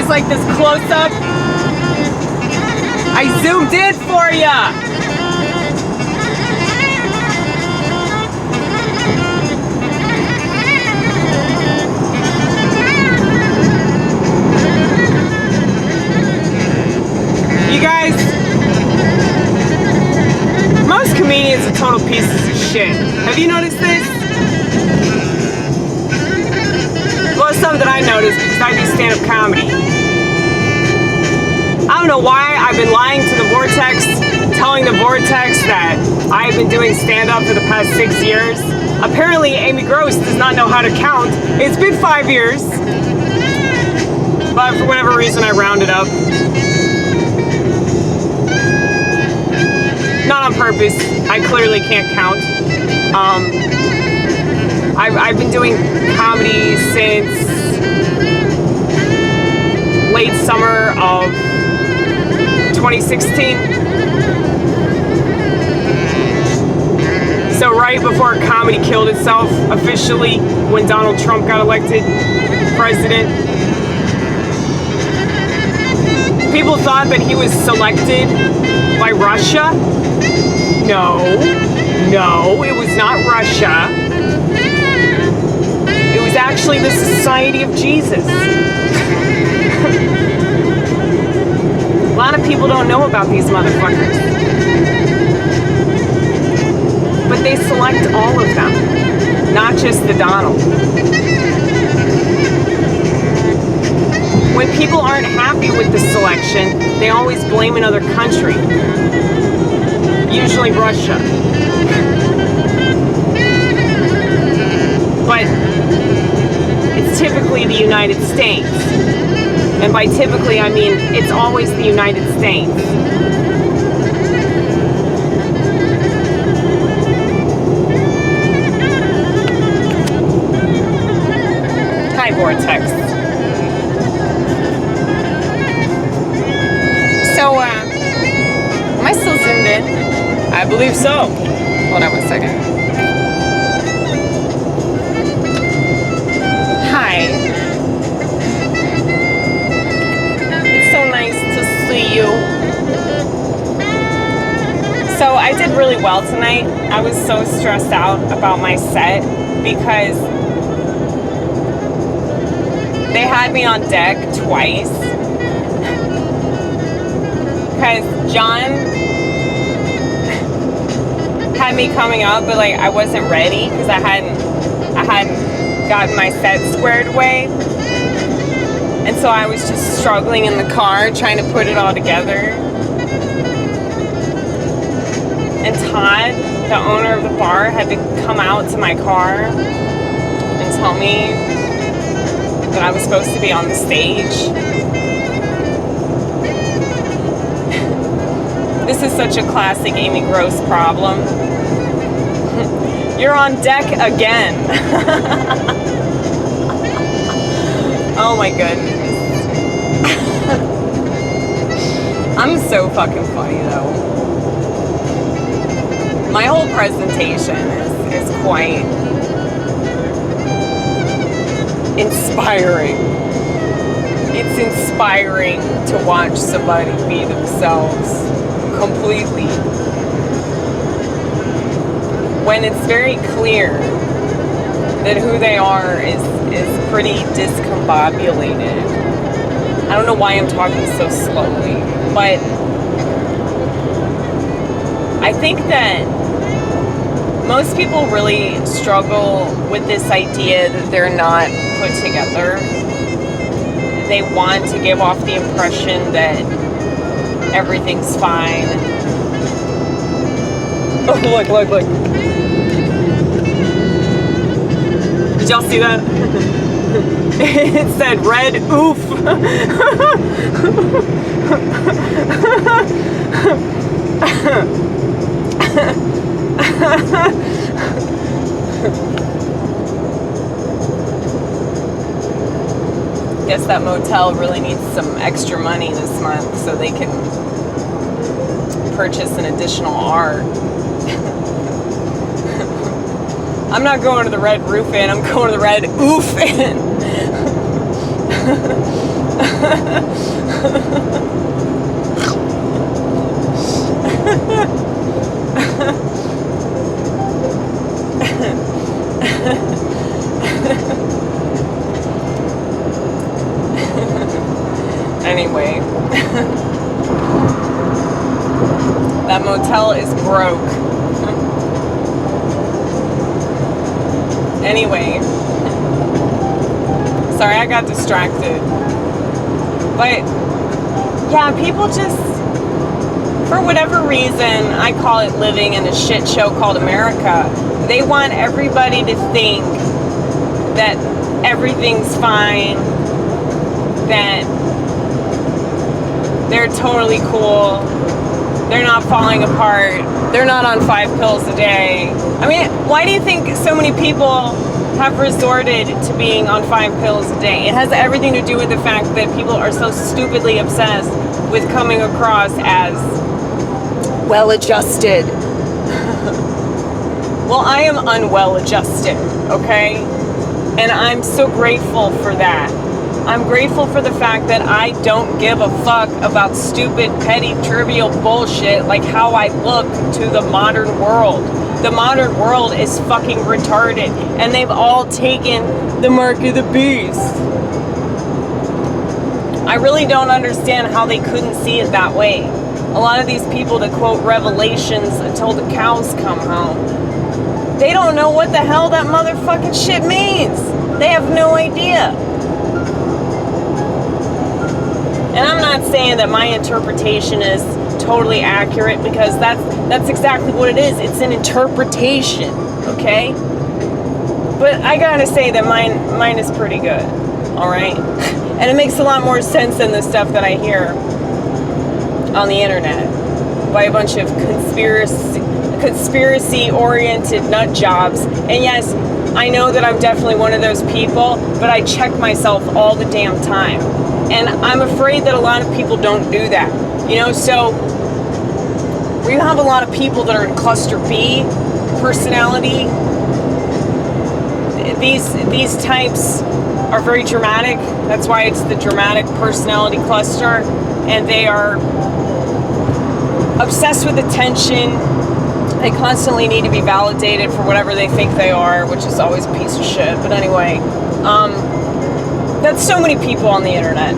guys like this close-up? I zoomed in for ya! You guys, most comedians are total pieces of shit. Have you noticed this? Well, it's something that I noticed because I do stand-up comedy. I don't know why I've been lying to the Vortex, telling the Vortex that I've been doing stand-up for the past 6 years. Apparently, Amy Gross does not know how to count. It's been 5 years. But for whatever reason, I rounded up. Not on purpose. I clearly can't count. I've been doing comedy since late summer of 2016. So right before comedy killed itself officially when Donald Trump got elected president. People thought that he was selected by Russia. No, it was not Russia. It was actually the Society of Jesus. A lot of people don't know about these motherfuckers. But they select all of them, not just the Donald. When people aren't happy with the selection, they always blame another country. Usually Russia. But it's typically the United States. And by typically, I mean it's always the United States. Hi, Vortex. So, am I still zoomed in? I believe so. Hold on 1 second. Hi. It's so nice to see you. So I did really well tonight. I was so stressed out about my set because they had me on deck twice. Because John had me coming up, but like I wasn't ready because I hadn't gotten my set squared away, and so I was just struggling in the car trying to put it all together. And Todd, the owner of the bar, had to come out to my car and tell me that I was supposed to be on the stage. This is such a classic Amy Gross problem. You're on deck again. Oh my goodness. I'm so fucking funny though. My whole presentation is quite inspiring. It's inspiring to watch somebody be themselves completely when it's very clear that who they are is pretty discombobulated. I don't know why I'm talking so slowly, but I think that most people really struggle with this idea that they're not put together. They want to give off the impression that everything's fine. Oh, look. Did y'all see that? It said red oof. Guess that motel really needs some extra money this month so they can purchase an additional R. I'm not going to the Red Roof Inn, I'm going to the Red Oof Inn. Anyway, that motel is broke. Anyway, sorry I got distracted. But yeah, people just, for whatever reason, I call it living in a shit show called America. They want everybody to think that everything's fine, that they're totally cool, they're not falling apart, they're not on 5 pills a day. I mean, why do you think so many people have resorted to being on 5 pills a day? It has everything to do with the fact that people are so stupidly obsessed with coming across as well-adjusted. Well, I am unwell adjusted, okay? And I'm so grateful for that. I'm grateful for the fact that I don't give a fuck about stupid, petty, trivial bullshit like how I look to the modern world. The modern world is fucking retarded, and they've all taken the mark of the beast. I really don't understand how they couldn't see it that way. A lot of these people that quote Revelations until the cows come home, they don't know what the hell that motherfucking shit means. They have no idea. And I'm not saying that my interpretation is totally accurate, because that's exactly what it is. It's an interpretation, okay? But I gotta say that mine is pretty good, all right? And it makes a lot more sense than the stuff that I hear on the internet by a bunch of conspiracy-oriented nut jobs. And yes, I know that I'm definitely one of those people, but I check myself all the damn time. And I'm afraid that a lot of people don't do that. You know, so where you have a lot of people that are in cluster B personality, these types are very dramatic. That's why it's the dramatic personality cluster. And they are obsessed with attention. They constantly need to be validated for whatever they think they are, which is always a piece of shit. But anyway, that's so many people on the internet.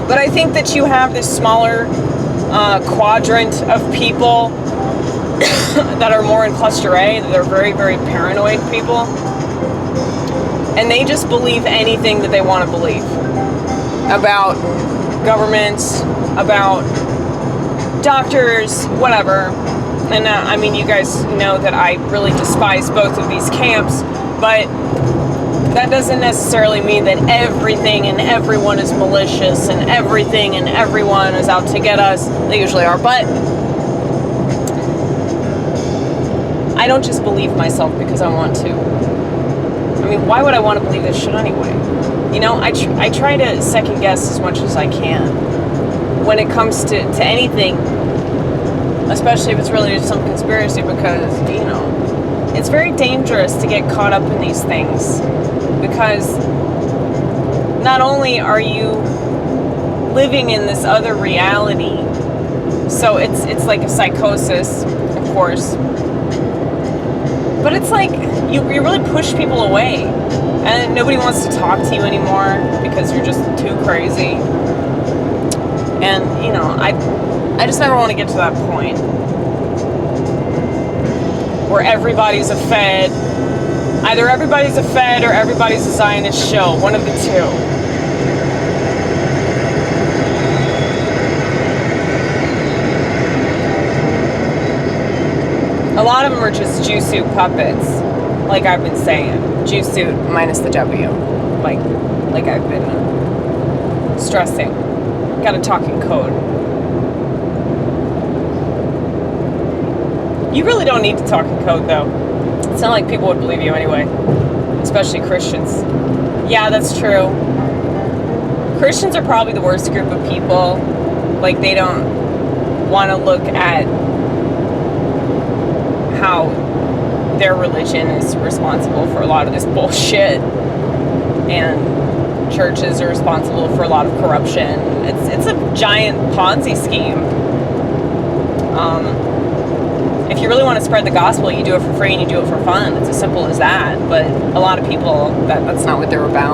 But I think that you have this smaller quadrant of people that are more in cluster A. They're very, very paranoid people. And they just believe anything that they want to believe about governments, about doctors, whatever. And I mean, you guys know that I really despise both of these camps, but that doesn't necessarily mean that everything and everyone is malicious and everything and everyone is out to get us. They usually are, but I don't just believe myself because I want to. I mean, why would I want to believe this shit anyway? You know, I try to second guess as much as I can when it comes to anything, especially if it's related to some conspiracy, because, you know, it's very dangerous to get caught up in these things, because not only are you living in this other reality, so it's like a psychosis, of course, but it's like you really push people away, and nobody wants to talk to you anymore because you're just too crazy. And, you know, I just never want to get to that point where everybody's a Fed. Either everybody's a Fed or everybody's a Zionist shill. One of the two. A lot of them are just jewsuit puppets, like I've been saying. Jewsuit minus the W, like I've been stressing. Gotta talk in code. You really don't need to talk in code, though. It's not like people would believe you anyway, especially Christians. Yeah, that's true. Christians are probably the worst group of people. Like, they don't want to look at how their religion is responsible for a lot of this bullshit and churches are responsible for a lot of corruption. It's a giant Ponzi scheme. If you really want to spread the gospel, you do it for free and you do it for fun. It's as simple as that. But a lot of people, that's not what they're about.